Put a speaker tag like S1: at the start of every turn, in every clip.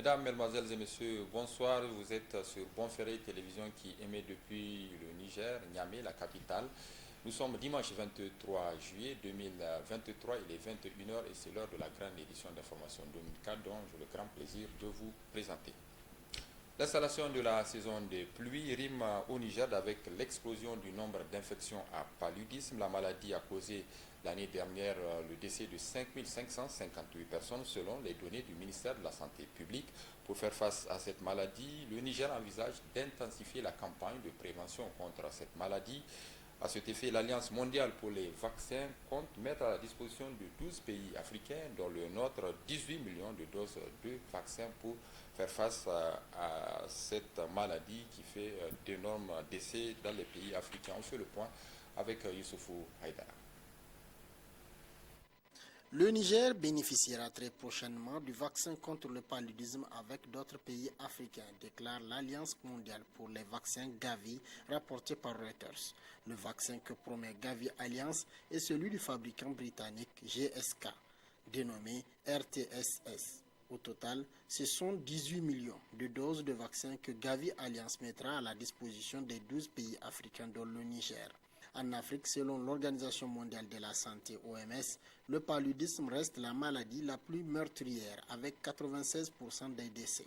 S1: Mesdames, Mesdemoiselles et Messieurs, bonsoir. Vous êtes sur Bonferré Télévision qui émet depuis le Niger, Niamey, la capitale. Nous sommes dimanche 23 juillet 2023, il est 21 heures et c'est l'heure de la grande édition d'information dominicale dont j'ai le grand plaisir de vous présenter. L'installation de la saison des pluies rime au Niger avec l'explosion du nombre d'infections à paludisme. La maladie a causé l'année dernière le décès de 5 558 personnes selon les données du ministère de la Santé publique. Pour faire face à cette maladie, le Niger envisage d'intensifier la campagne de prévention contre cette maladie. À cet effet, l'Alliance mondiale pour les vaccins compte mettre à la disposition de 12 pays africains, dont le nôtre, 18 millions de doses de vaccins pour faire face à cette maladie qui fait d'énormes décès dans les pays africains. On fait le point avec Youssoufou Haïdara.
S2: Le Niger bénéficiera très prochainement du vaccin contre le paludisme avec d'autres pays africains, déclare l'Alliance mondiale pour les vaccins Gavi, rapporté par Reuters. Le vaccin que promet Gavi Alliance est celui du fabricant britannique GSK, dénommé RTSS. Au total, ce sont 18 millions de doses de vaccins que Gavi Alliance mettra à la disposition des 12 pays africains dont le Niger. En Afrique, selon l'Organisation mondiale de la santé (OMS), le paludisme reste la maladie la plus meurtrière avec 96% des décès.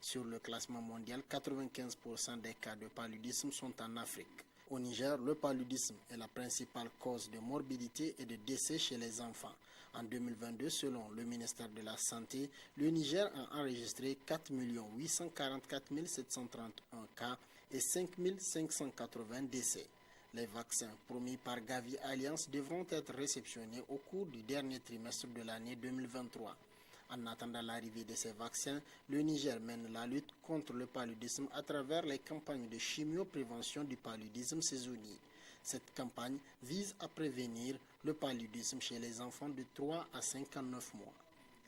S2: Sur le classement mondial, 95% des cas de paludisme sont en Afrique. Au Niger, le paludisme est la principale cause de morbidité et de décès chez les enfants. En 2022, selon le ministère de la Santé, le Niger a enregistré 4 844 731 cas et 5 580 décès. Les vaccins promis par Gavi Alliance devront être réceptionnés au cours du dernier trimestre de l'année 2023. En attendant l'arrivée de ces vaccins, le Niger mène la lutte contre le paludisme à travers les campagnes de chimioprévention du paludisme saisonnier. Cette campagne vise à prévenir le paludisme chez les enfants de 3 à 59 mois.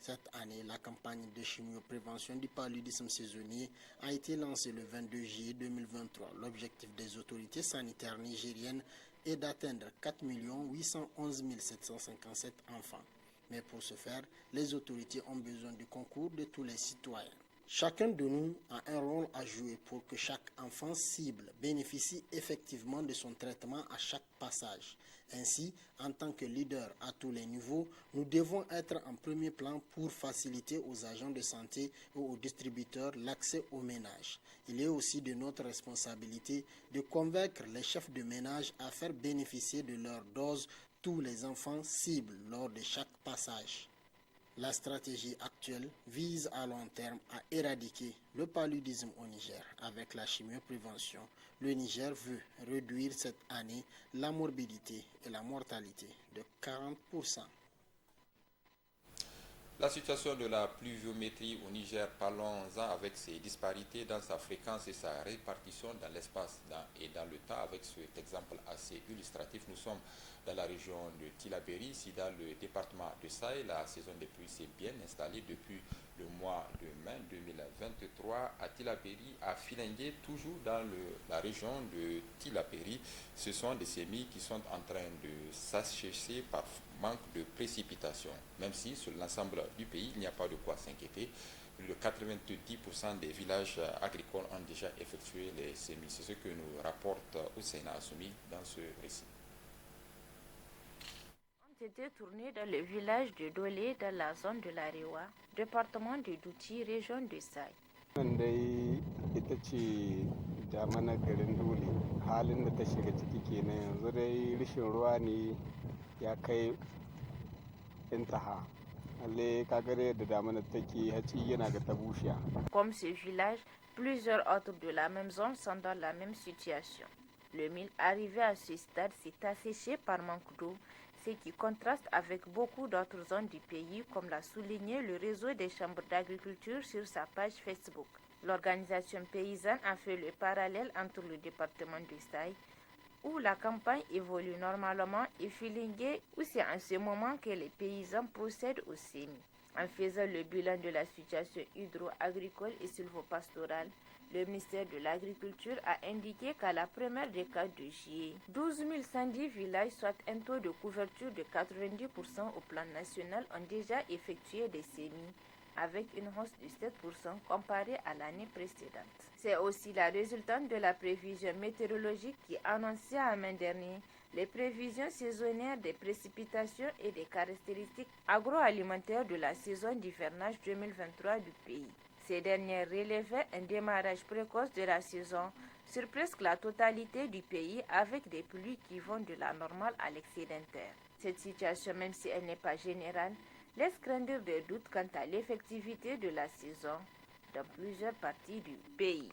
S2: Cette année, la campagne de chimioprévention du paludisme saisonnier a été lancée le 22 juillet 2023. L'objectif des autorités sanitaires nigériennes est d'atteindre 4 811 757 enfants. Mais pour ce faire, les autorités ont besoin du concours de tous les citoyens. Chacun de nous a un rôle à jouer pour que chaque enfant cible bénéficie effectivement de son traitement à chaque passage. Ainsi, en tant que leader à tous les niveaux, nous devons être en premier plan pour faciliter aux agents de santé ou aux distributeurs l'accès aux ménages. Il est aussi de notre responsabilité de convaincre les chefs de ménage à faire bénéficier de leur dose tous les enfants cibles lors de chaque passage. La stratégie actuelle vise à long terme à éradiquer le paludisme au Niger. Avec la chimioprévention, le Niger veut réduire cette année la morbidité et la mortalité de 40%.
S1: La situation de la pluviométrie au Niger, parlons-en avec ses disparités dans sa fréquence et sa répartition dans l'espace et dans le temps. Avec cet exemple assez illustratif, nous sommes dans la région de Tillabéri, ici dans le département de Saï. La saison des pluies s'est bien installée depuis le mois de mai 2023 à Tillabéri, à Filengue, toujours dans la région de Tillabéri. Ce sont des semis qui sont en train de s'assécher par manque de précipitations, même si sur l'ensemble du pays, il n'y a pas de quoi s'inquiéter. Plus de 90% des villages agricoles ont déjà effectué les semis. C'est ce que nous rapporte Hussein Assoumi dans ce récit.
S3: Ont été tournés dans le village de Dolé, dans la zone de l'Arewa, département de Douti, région de Saï.
S4: Damana garin dole halin da ta shiga ciki kenan yanzu dai rishin ruwa ne ya kai intaha alle kagare da damana take haci yana ga ta bushiya.
S3: Comme ce village, plusieurs autres de la même zone sont dans la même situation. Le mil arrivé à ce stade s'est asséché par manque d'eau, ce qui contraste avec beaucoup d'autres zones du pays, comme l'a souligné le réseau des chambres d'agriculture sur sa page Facebook. L'organisation paysanne a fait le parallèle entre le département de Saï, où la campagne évolue normalement, et Filingué, où c'est en ce moment que les paysans procèdent au semis. En faisant le bilan de la situation hydro-agricole et sylvopastorale, le ministère de l'Agriculture a indiqué qu'à la première décade de juillet, 12 110 villages, soit un taux de couverture de 90% au plan national, ont déjà effectué des semis, avec une hausse de 7% comparée à l'année précédente. C'est aussi la résultante de la prévision météorologique qui annonçait en mai dernier les prévisions saisonnières des précipitations et des caractéristiques agroalimentaires de la saison d'hivernage 2023 du pays. Ces dernières relevaient un démarrage précoce de la saison sur presque la totalité du pays avec des pluies qui vont de la normale à l'excédentaire. Cette situation, même si elle n'est pas générale, laisse craindre des doutes quant à l'effectivité de la saison dans plusieurs parties du pays.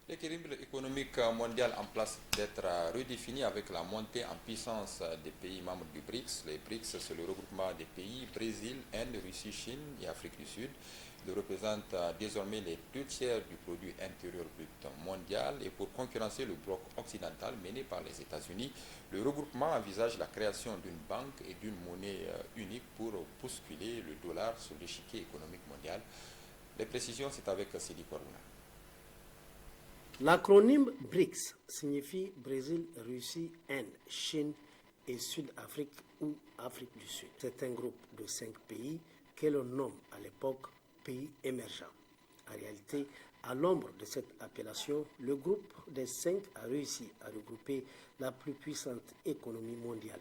S1: L'équilibre économique mondial en place d'être redéfini avec la montée en puissance des pays membres du BRICS. Les BRICS, c'est le regroupement des pays Brésil, Inde, Russie, Chine et Afrique du Sud. Ils représentent désormais les 2/3 du produit intérieur brut mondial et pour concurrencer le bloc occidental mené par les États-Unis, le regroupement envisage la création d'une banque et d'une monnaie unique pour bousculer le dollar sur l'échiquier économique mondial. Les précisions, c'est avec Sidi Korouna.
S2: L'acronyme BRICS signifie Brésil, Russie, Inde, Chine et Sud-Afrique ou Afrique du Sud. C'est un groupe de 5 pays que l'on nomme à l'époque pays émergents. En réalité, à l'ombre de cette appellation, le groupe des 5 a réussi à regrouper la plus puissante économie mondiale.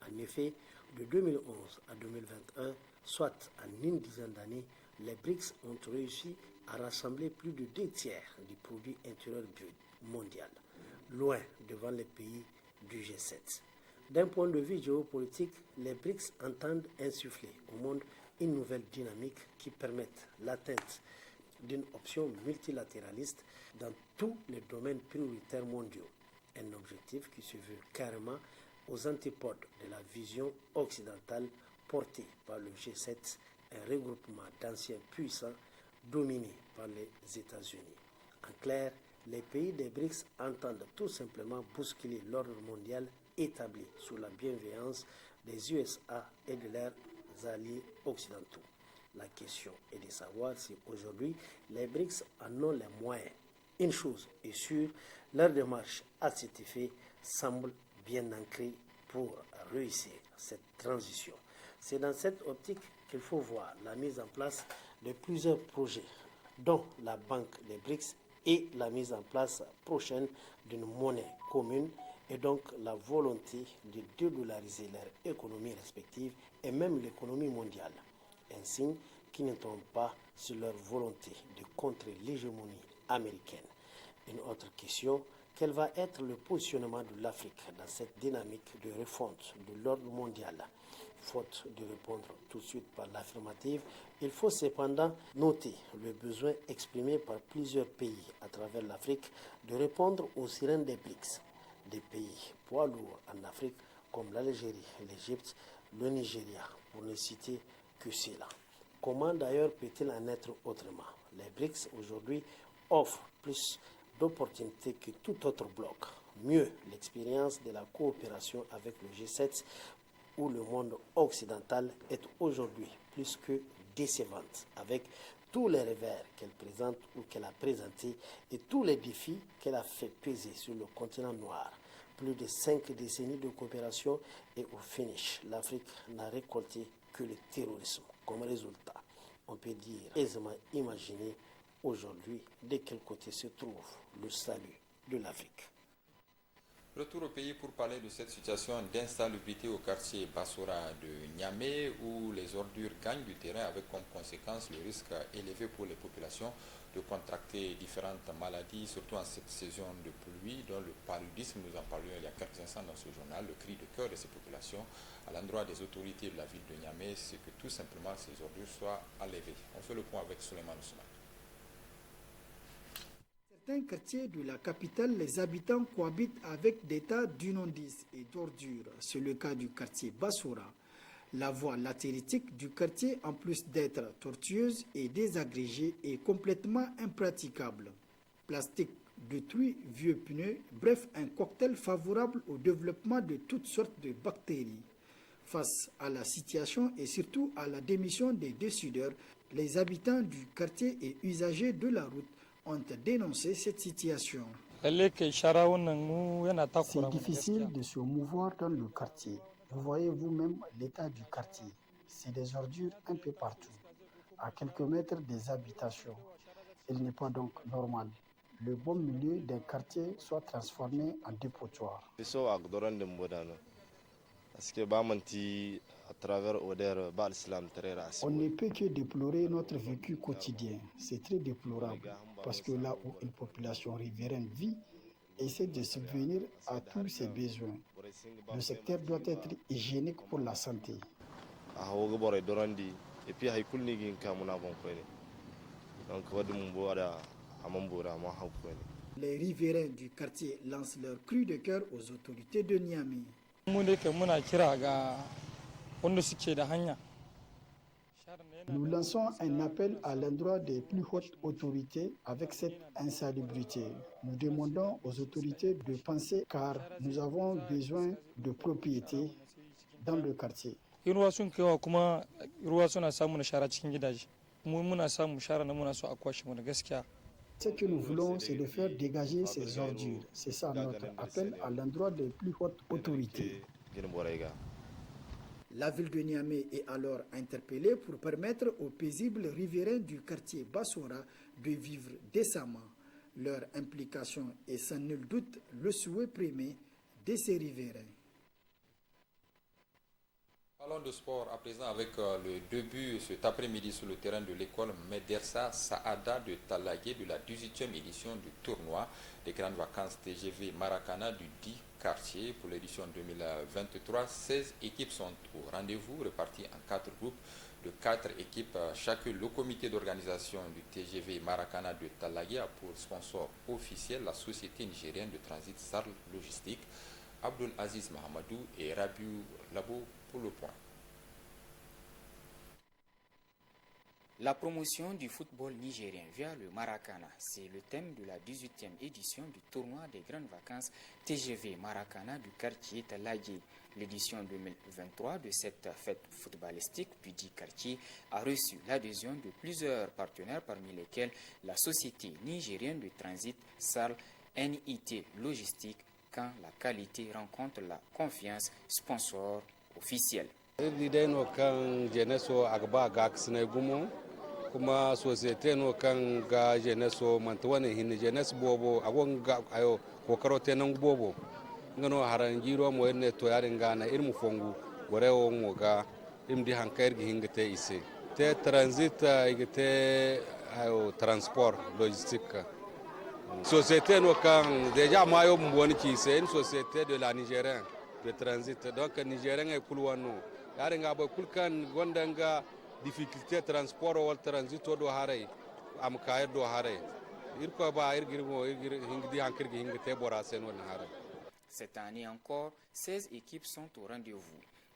S2: En effet, de 2011 à 2021, soit en une dizaine d'années, les BRICS ont réussi à rassembler plus de 2/3 du produit intérieur brut mondial, loin devant les pays du G7. D'un point de vue géopolitique, les BRICS entendent insuffler au monde une nouvelle dynamique qui permette l'atteinte d'une option multilatéraliste dans tous les domaines prioritaires mondiaux. Un objectif qui se veut carrément aux antipodes de la vision occidentale portée par le G7, un regroupement d'anciens puissants dominés par les États-Unis. En clair, les pays des BRICS entendent tout simplement bousculer l'ordre mondial établi sous la bienveillance des USA et de leurs alliés occidentaux. La question est de savoir si aujourd'hui les BRICS en ont les moyens. Une chose est sûre, leur démarche à cet effet semble bien ancrée pour réussir cette transition. C'est dans cette optique qu'il faut voir la mise en place de plusieurs projets, dont la Banque des BRICS et la mise en place prochaine d'une monnaie commune et donc la volonté de dédollariser leur économie respective et même l'économie mondiale. Un signe qui ne tombe pas sur leur volonté de contrer l'hégémonie américaine. Une autre question, quel va être le positionnement de l'Afrique dans cette dynamique de refonte de l'ordre mondial? Faute de répondre tout de suite par l'affirmative, il faut cependant noter le besoin exprimé par plusieurs pays à travers l'Afrique de répondre aux sirènes des BRICS. Des pays poids lourds en Afrique comme l'Algérie, l'Égypte, le Nigeria, pour ne citer que cela. Comment d'ailleurs peut-il en être autrement? Les BRICS aujourd'hui offrent plus d'opportunités que tout autre bloc. Mieux, l'expérience de la coopération avec le G7 où le monde occidental est aujourd'hui plus que décevante, avec tous les revers qu'elle présente ou qu'elle a présentés et tous les défis qu'elle a fait peser sur le continent noir. Plus de 5 décennies de coopération et au finish, l'Afrique n'a récolté que le terrorisme comme résultat. On peut dire aisément imaginer aujourd'hui de quel côté se trouve le salut de l'Afrique.
S1: Retour au pays pour parler de cette situation d'insalubrité au quartier Bassora de Niamey où les ordures gagnent du terrain avec comme conséquence le risque élevé pour les populations de contracter différentes maladies, surtout en cette saison de pluie, dont le paludisme, nous en parlions il y a quelques instants dans ce journal. Le cri de cœur de ces populations à l'endroit des autorités de la ville de Niamey, c'est que tout simplement ces ordures soient enlevées. On fait le point avec Souleymane Ousmane.
S5: Dans certains quartiers de la capitale, les habitants cohabitent avec des tas d'immondices et d'ordures. C'est le cas du quartier Bassora. La voie latéritique du quartier, en plus d'être tortueuse et désagrégée, est complètement impraticable. Plastique, détruit, vieux pneus, bref, un cocktail favorable au développement de toutes sortes de bactéries. Face à la situation et surtout à la démission des décideurs, les habitants du quartier et usagers de la route ont dénoncé cette situation.
S6: C'est difficile de se mouvoir dans le quartier. Vous voyez vous-même l'état du quartier. C'est des ordures un peu partout. à quelques mètres des habitations. Il n'est pas donc normal. Le bon milieu d'un quartier soit transformé en dépotoir. On ne peut que déplorer notre vécu quotidien. C'est très déplorable parce que là où une population riveraine vit, essaie de subvenir à tous ses besoins. Le secteur doit être hygiénique pour la santé.
S5: Les riverains du quartier lancent leur cri de cœur aux autorités de Niamey.
S6: Nous lançons un appel à l'endroit des plus hautes autorités avec cette insalubrité. Nous demandons aux autorités de penser car nous avons besoin de propriété dans le quartier. Ce que nous voulons, c'est de faire dégager ces ordures. C'est ça notre appel à l'endroit des plus hautes autorités.
S5: La ville de Niamey est alors interpellée pour permettre aux paisibles riverains du quartier Bassora de vivre décemment. Leur implication est sans nul doute le souhait premier de ces riverains.
S1: Parlons de sport à présent avec le début cet après-midi sur le terrain de l'école Medersa Saada de Talagué de la 18e édition du tournoi des grandes vacances TGV Maracana du 10 quartier pour l'édition 2023. 16 équipes sont au rendez-vous, réparties en 4 groupes de 4 équipes chacun. Le comité d'organisation du TGV Maracana de Talagué a pour sponsor officiel la société nigérienne de transit SARL Logistique, Abdul Aziz Mahamadou et Rabiou Labo pour le point.
S7: La promotion du football nigérien via le Maracana, c'est le thème de la 18e édition du tournoi des grandes vacances TGV Maracana du quartier Talagué. L'édition 2023 de cette fête footballistique du dit quartier a reçu l'adhésion de plusieurs partenaires, parmi lesquels la société nigérienne de transit SARL NIT Logistique, quand la qualité rencontre la confiance, sponsor officiel.
S8: kuma societe no kan ga jeunesse mantuwane hin jeunesse bobo agon ga ayo kokaro tenan bobo ngano haranjiro mo enne to yare ngana irmu fongu gorewo mo ga imdi hankair gi hingate ise te transit igite ayo transport logistique societe no kan déjà mayo mboni ki c'est une société de la nigérien de transit donc nigérien e kulwano yare nga boy kulkan gondanga difficulté transport ou transit do haray am kayr do haray irko ba irgirmo hingdi hankirgi hingte borasen won haray.
S7: Cette année encore, 16 équipes sont au rendez-vous.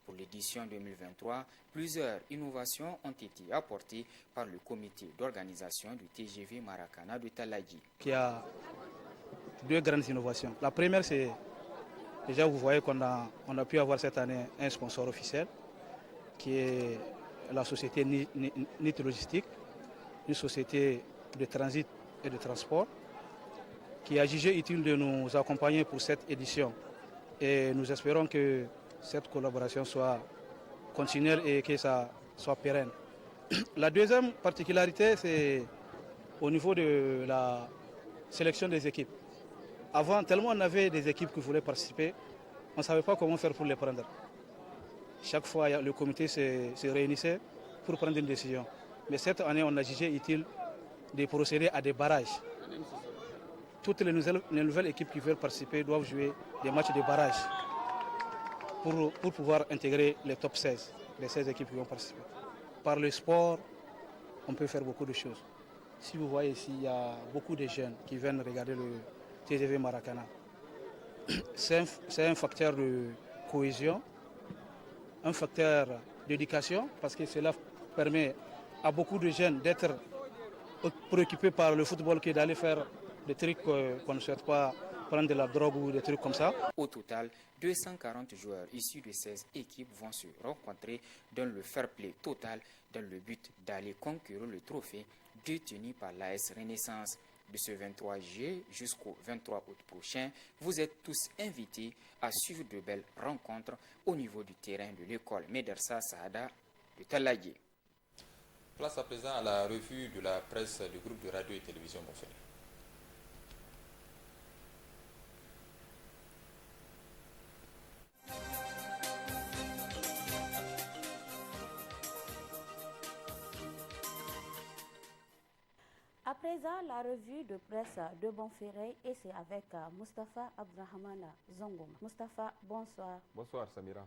S7: Pour l'édition 2023, plusieurs innovations ont été apportées par le comité d'organisation du TGV Maracana de Talagué.
S9: Il y a deux grandes innovations. La première, c'est déjà vous voyez qu'on a pu avoir cette année un sponsor officiel qui est la société NIT Logistique, une société de transit et de transport, qui a jugé utile de nous accompagner pour cette édition. Et nous espérons que cette collaboration soit continuelle et que ça soit pérenne. La deuxième particularité, c'est au niveau de la sélection des équipes. Avant, tellement on avait des équipes qui voulaient participer, on ne savait pas comment faire pour les prendre. Chaque fois, le comité se réunissait pour prendre une décision. Mais cette année, on a jugé utile de procéder à des barrages. Toutes les nouvelles équipes qui veulent participer doivent jouer des matchs de barrage pour pouvoir intégrer les top 16, les 16 équipes qui vont participer. Par le sport, on peut faire beaucoup de choses. Si vous voyez ici, il y a beaucoup de jeunes qui viennent regarder le TGV Maracana. C'est un facteur de cohésion, un facteur d'éducation, parce que cela permet à beaucoup de jeunes d'être préoccupés par le football que d'aller faire des trucs qu'on ne souhaite pas, prendre de la drogue ou des trucs comme ça.
S7: Au total, 240 joueurs issus de 16 équipes vont se rencontrer dans le fair play total dans le but d'aller conquérir le trophée détenu par l'AS Renaissance. De ce 23 juillet jusqu'au 23 août prochain, vous êtes tous invités à suivre de belles rencontres au niveau du terrain de l'école Medersa Saada de Talagué.
S1: Place à présent à la revue de la presse du groupe de radio et télévision Bonferré.
S10: À présent, la revue de presse de Bonferré et c'est avec Mustapha Abdrahmane Zongoma. Mustapha, bonsoir.
S11: Bonsoir Samira.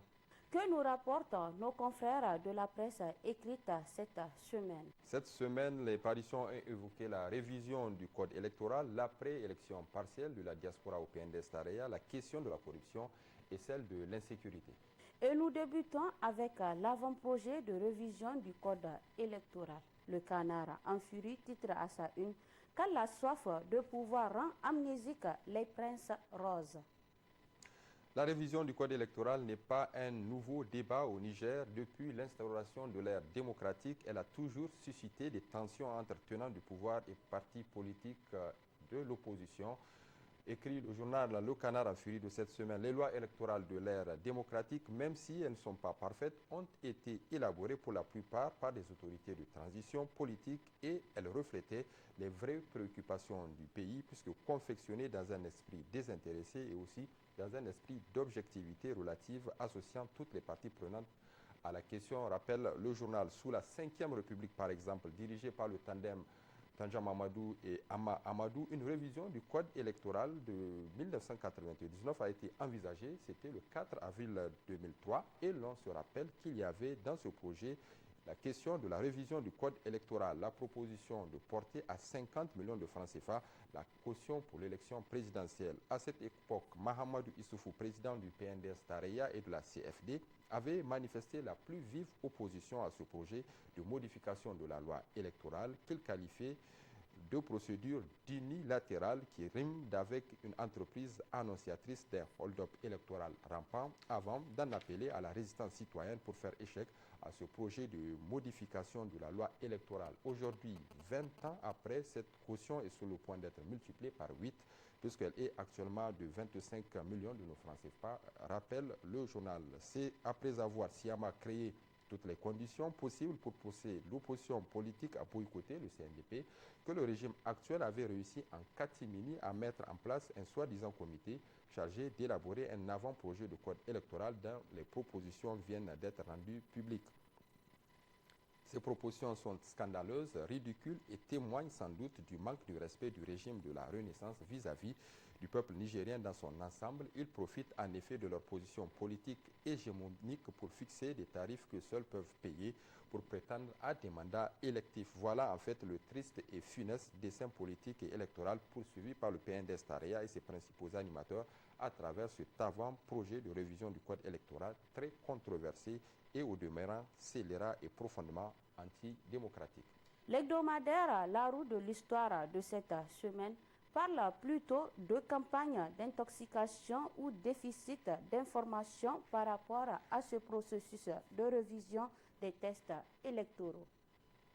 S10: Que nous rapportent nos confrères de la presse écrite cette semaine?
S11: Cette semaine, les parutions ont évoqué la révision du code électoral, l'après-élection partielle de la diaspora au PNDS Tareya, la question de la corruption et celle de l'insécurité.
S10: Et nous débutons avec l'avant-projet de révision du code électoral. Le Canard en furie titre à sa une « Quand la soif de pouvoir rend amnésique les princes roses ».
S11: La révision du code électoral n'est pas un nouveau débat au Niger. Depuis l'instauration de l'ère démocratique, elle a toujours suscité des tensions entre tenants du pouvoir et partis politiques de l'opposition. Écrit le journal Le Canard en furie de cette semaine, les lois électorales de l'ère démocratique, même si elles ne sont pas parfaites, ont été élaborées pour la plupart par des autorités de transition politique et elles reflétaient les vraies préoccupations du pays puisque confectionnées dans un esprit désintéressé et aussi dans un esprit d'objectivité relative associant toutes les parties prenantes à la question, rappelle le journal. Sous la 5e République, par exemple, dirigée par le tandem Tanja Mamadou et Ama Amadou, une révision du code électoral de 1999 a été envisagée. C'était le 4 avril 2003 et l'on se rappelle qu'il y avait dans ce projet la question de la révision du code électoral, la proposition de porter à 50 millions de francs CFA la caution pour l'élection présidentielle. À cette époque, Mahamadou Issoufou, président du PNDS Tareya et de la CFD, avait manifesté la plus vive opposition à ce projet de modification de la loi électorale qu'il qualifiait de procédure unilatérale qui rime d'avec une entreprise annonciatrice d'un hold-up électoral rampant avant d'en appeler à la résistance citoyenne pour faire échec à ce projet de modification de la loi électorale. Aujourd'hui, 20 ans après, cette caution est sur le point d'être multipliée par 8 puisqu'elle est actuellement de 25 millions de nos francs CFA, rappelle le journal. C'est après avoir sciemment créé toutes les conditions possibles pour pousser l'opposition politique à boycotter le CNDP, que le régime actuel avait réussi en catimini à mettre en place un soi-disant comité chargé d'élaborer un avant-projet de code électoral dont les propositions viennent d'être rendues publiques. Ces propositions sont scandaleuses, ridicules et témoignent sans doute du manque de respect du régime de la Renaissance vis-à-vis du peuple nigérien dans son ensemble. Ils profitent en effet de leur position politique hégémonique pour fixer des tarifs que seuls peuvent payer pour prétendre à des mandats électifs. Voilà en fait le triste et funeste dessein politique et électoral poursuivi par le PNDS Tareya et ses principaux animateurs à travers cet avant-projet de révision du code électoral très controversé et au demeurant scélérat et profondément antidémocratique.
S10: L'hebdomadaire La Roue de l'histoire de cette semaine parle plutôt de campagne d'intoxication ou déficit d'information par rapport à ce processus de révision des tests électoraux.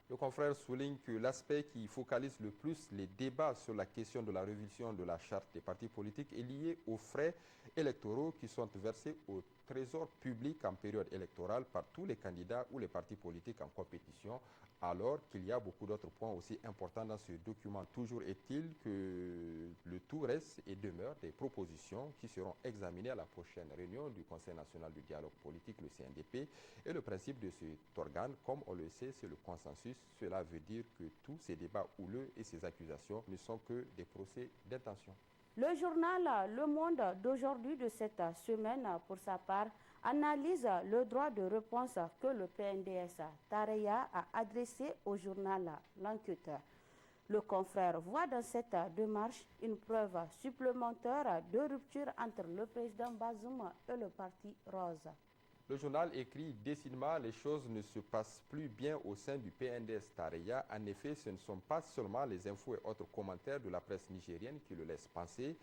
S11: Le confrère souligne que l'aspect qui focalise le plus les débats sur la question de la révision de la charte des partis politiques est lié aux frais électoraux qui sont versés au trésor public en période électorale par tous les candidats ou les partis politiques en compétition, alors qu'il y a beaucoup d'autres points aussi importants dans ce document. Toujours est-il que le tout reste et demeure des propositions qui seront examinées à la prochaine réunion du Conseil national du dialogue politique, le CNDP, et le principe de cet organe, comme on le sait, c'est le consensus. Cela veut dire que tous ces débats houleux et ces accusations ne sont que des procès d'intention.
S10: Le journal Le Monde d'aujourd'hui de cette semaine, pour sa part, analyse le droit de réponse que le PNDS Tareya a adressé au journal L'Enquêteur. Le confrère voit dans cette démarche une preuve supplémentaire de rupture entre le président Bazoum et le parti Rose.
S11: Le journal écrit « Décidément, les choses ne se passent plus bien au sein du PNDS Tareya. En effet, ce ne sont pas seulement les infos et autres commentaires de la presse nigérienne qui le laissent penser,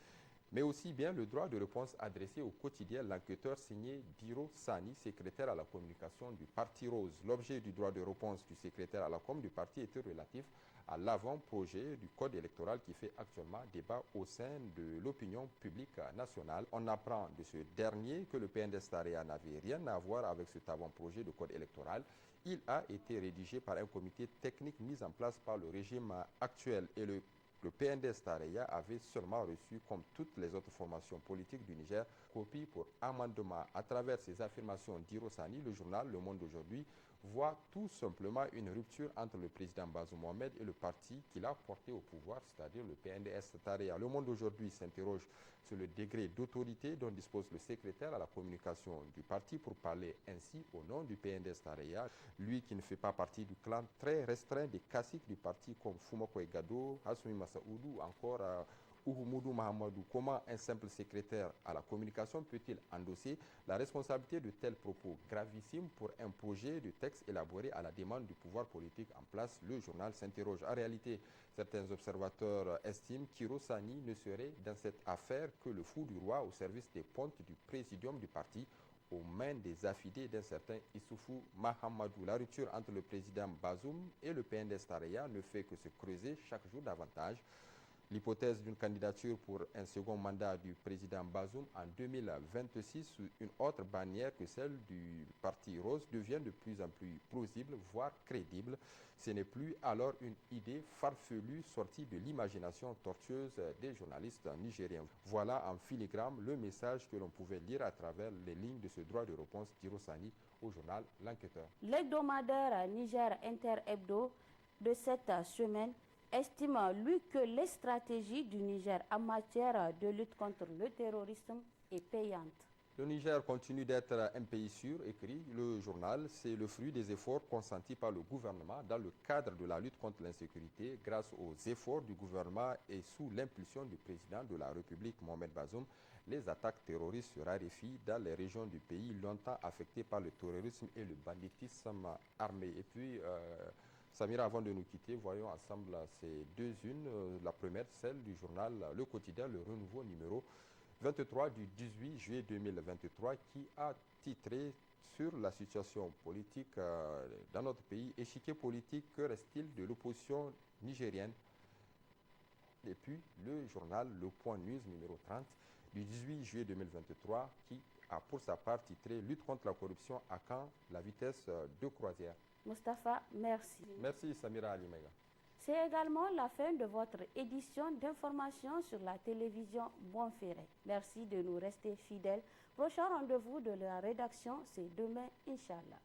S11: mais aussi bien le droit de réponse adressé au quotidien l'enquêteur signé Diro Sani, secrétaire à la communication du Parti Rose. L'objet du droit de réponse du secrétaire à la com du parti était relatif à l'avant-projet du code électoral qui fait actuellement débat au sein de l'opinion publique nationale. On apprend de ce dernier que le PNDS-Tarayya n'avait rien à voir avec cet avant-projet de code électoral. Il a été rédigé par un comité technique mis en place par le régime actuel et le PNDS-Tarayya avait seulement reçu, comme toutes les autres formations politiques du Niger, copie pour amendement. À travers ces affirmations d'Irosani, le journal Le Monde d'aujourd'hui voit tout simplement une rupture entre le président Bazoum Mohamed et le parti qu'il a porté au pouvoir, c'est-à-dire le PNDS-Tarayya. Le Monde d'aujourd'hui s'interroge sur le degré d'autorité dont dispose le secrétaire à la communication du parti pour parler ainsi au nom du PNDS-Tarayya, lui qui ne fait pas partie du clan très restreint des caciques du parti comme Fumako Egado, Hassoumi Massaoudou ou encore Oumoudou Mahamadou. Comment un simple secrétaire à la communication peut-il endosser la responsabilité de tels propos gravissimes pour un projet de texte élaboré à la demande du pouvoir politique en place? Le journal s'interroge. En réalité, certains observateurs estiment qu'Irosani ne serait dans cette affaire que le fou du roi au service des pontes du présidium du parti aux mains des affidés d'un certain Issoufou Mahamadou. La rupture entre le président Bazoum et le PNDS-Tarayya ne fait que se creuser chaque jour davantage. L'hypothèse d'une candidature pour un second mandat du président Bazoum en 2026 sous une autre bannière que celle du Parti Rose devient de plus en plus plausible, voire crédible. Ce n'est plus alors une idée farfelue sortie de l'imagination tortueuse des journalistes nigériens. Voilà en filigrane le message que l'on pouvait lire à travers les lignes de ce droit de réponse d'Irosani au journal L'Enquêteur.
S10: L'hebdomadaire Niger Inter Hebdo de cette semaine estime, lui, que les stratégies du Niger en matière de lutte contre le terrorisme est payante.
S11: Le Niger continue d'être un pays sûr, écrit le journal. C'est le fruit des efforts consentis par le gouvernement dans le cadre de la lutte contre l'insécurité. Grâce aux efforts du gouvernement et sous l'impulsion du président de la République, Mohamed Bazoum, les attaques terroristes se raréfient dans les régions du pays longtemps affectées par le terrorisme et le banditisme armé. Et puis, Samira, avant de nous quitter, voyons ensemble ces deux unes. La première, celle du journal Le Quotidien, Le Renouveau, numéro 23 du 18 juillet 2023, qui a titré sur la situation politique dans notre pays. Échiquier politique, que reste-t-il de l'opposition nigérienne? Et puis le journal Le Point News, numéro 30 du 18 juillet 2023, qui a pour sa part titré Lutte contre la corruption à Caen, la vitesse de croisière.
S10: Mustapha, merci.
S11: Merci Samira Alimega.
S10: C'est également la fin de votre édition d'information sur la télévision Bonferré. Merci de nous rester fidèles. Prochain rendez-vous de la rédaction, c'est demain, Inch'Allah.